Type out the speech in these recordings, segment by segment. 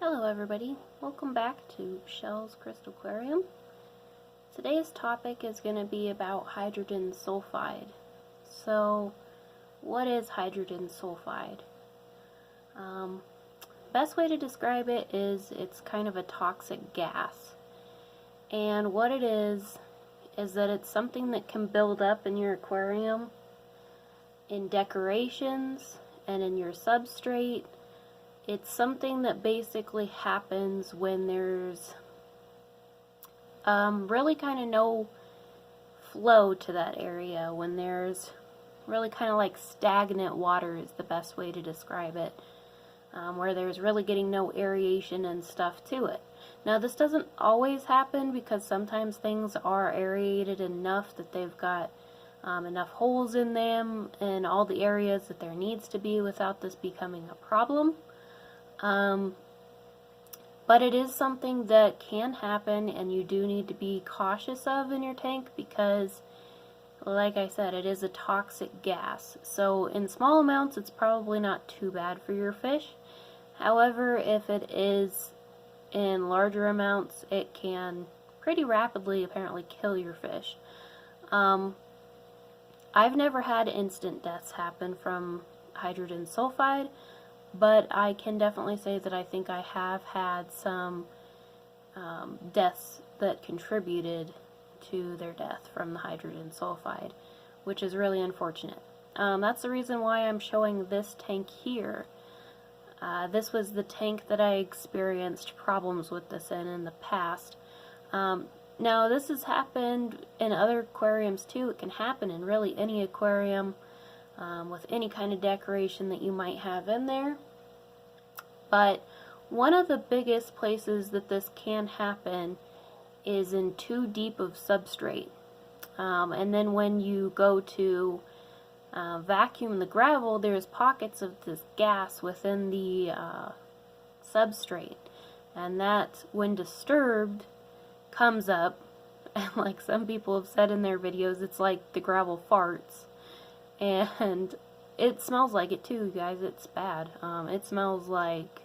Hello everybody, welcome back to Shell's Crystal Aquarium. Today's topic is going to be about hydrogen sulfide. So, what is hydrogen sulfide? Best way to describe it is it's kind of a toxic gas. And what it is that it's something that can build up in your aquarium, in decorations, and in your substrate. It's something that basically happens when there's really kind of no flow to that area, when there's really kind of like stagnant water is the best way to describe it, where there's really getting no aeration and stuff to it. Now this doesn't always happen because sometimes things are aerated enough that they've got enough holes in them and all the areas that there needs to be without this becoming a problem. But it is something that can happen and you do need to be cautious of in your tank because, like I said, it is a toxic gas. So in small amounts it's probably not too bad for your fish. However, if it is in larger amounts, it can pretty rapidly apparently kill your fish. I've never had instant deaths happen from hydrogen sulfide, but I can definitely say that I think I have had some deaths that contributed to their death from the hydrogen sulfide, which is really unfortunate. That's the reason why I'm showing this tank here. This was the tank that I experienced problems with this in the past. Now this has happened in other aquariums too. It can happen in really any aquarium with any kind of decoration that you might have in there. But one of the biggest places that this can happen is in too deep of substrate. And then when you go to vacuum the gravel, there's pockets of this gas within the substrate. And that, when disturbed, comes up. And like some people have said in their videos, it's like the gravel farts. And it smells like it too, guys. It's bad. It smells like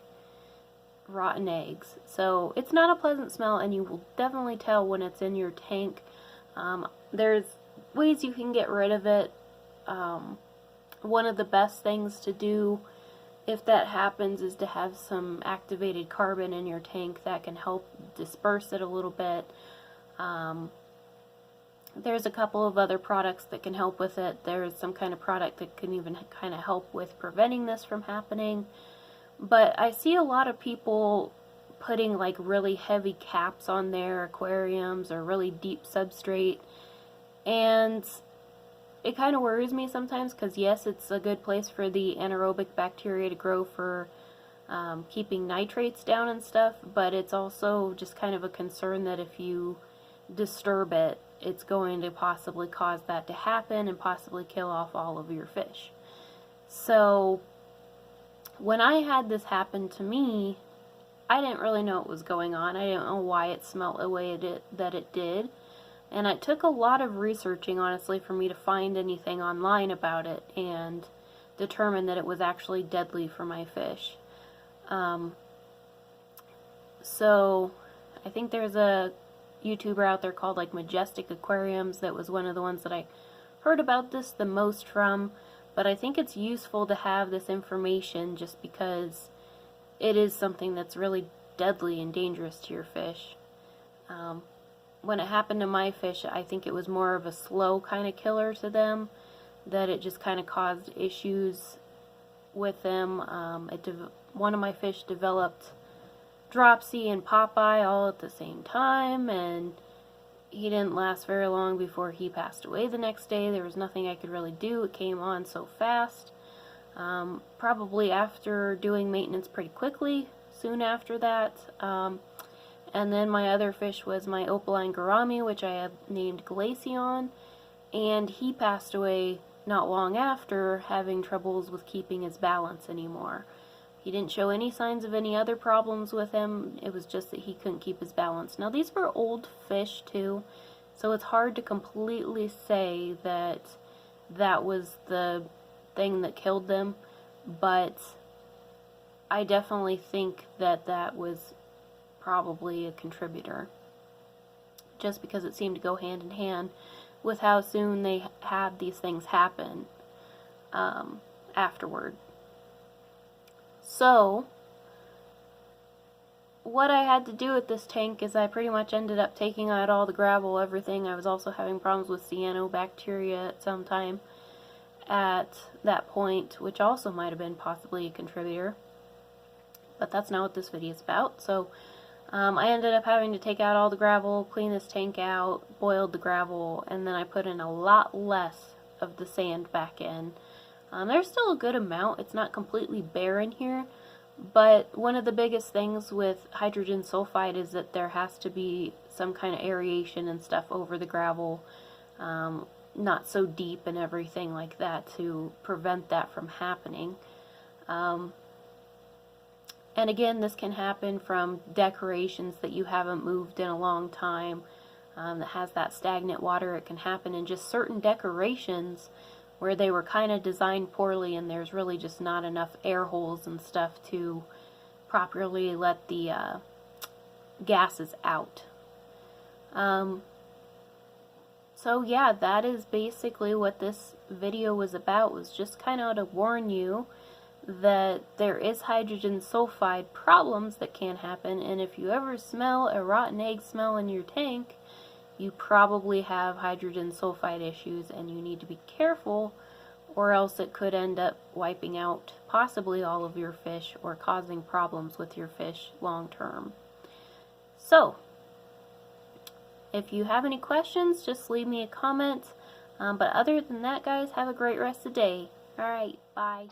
rotten eggs. So it's not a pleasant smell, and you will definitely tell when it's in your tank. There's ways you can get rid of it. One of the best things to do if that happens is to have some activated carbon in your tank that can help disperse it a little bit. There's a couple of other products that can help with it. There's some kind of product that can even kind of help with preventing this from happening. But I see a lot of people putting like really heavy caps on their aquariums or really deep substrate. And it kind of worries me sometimes because yes, it's a good place for the anaerobic bacteria to grow for keeping nitrates down and stuff. But it's also just kind of a concern that if you disturb it, it's going to possibly cause that to happen and possibly kill off all of your fish. So when I had this happen to me, I didn't really know what was going on. I didn't know why it smelled the way that it did. And it took a lot of researching, honestly, for me to find anything online about it and determine that it was actually deadly for my fish. So I think there's a YouTuber out there called like Majestic Aquariums that was one of the ones that I heard about this the most from, but I think it's useful to have this information just because it is something that's really deadly and dangerous to your fish. When it happened to my fish, I think it was more of a slow kind of killer to them, that it just kind of caused issues with them. One of my fish developed dropsy and Popeye all at the same time, and he didn't last very long before he passed away the next day. There was nothing I could really do. It came on so fast. Probably after doing maintenance pretty quickly, soon after that. And then my other fish was my opaline gourami, which I have named Glaceon, and he passed away not long after, having troubles with keeping his balance anymore. He didn't show any signs of any other problems with him. It was just that he couldn't keep his balance. Now these were old fish too, so it's hard to completely say that that was the thing that killed them, but I definitely think that that was probably a contributor, just because it seemed to go hand in hand with how soon they had these things happen afterward. So, what I had to do with this tank is I pretty much ended up taking out all the gravel, everything. I was also having problems with cyanobacteria at some time at that point, which also might have been possibly a contributor. But that's not what this video is about. So I ended up having to take out all the gravel, clean this tank out, boiled the gravel, and then I put in a lot less of the sand back in. There's still a good amount. It's not completely bare in here, but one of the biggest things with hydrogen sulfide is that there has to be some kind of aeration and stuff over the gravel, not so deep and everything like that, to prevent that from happening. And again, this can happen from decorations that you haven't moved in a long time, that has that stagnant water. It can happen in just certain decorations where they were kind of designed poorly and there's really just not enough air holes and stuff to properly let the gases out. So yeah, that is basically what this video was about, was just kind of to warn you that there is hydrogen sulfide problems that can happen, and if you ever smell a rotten egg smell in your tank, you probably have hydrogen sulfide issues and you need to be careful, or else it could end up wiping out possibly all of your fish or causing problems with your fish long term. So, if you have any questions, just leave me a comment. But other than that, guys, have a great rest of the day. Alright, bye.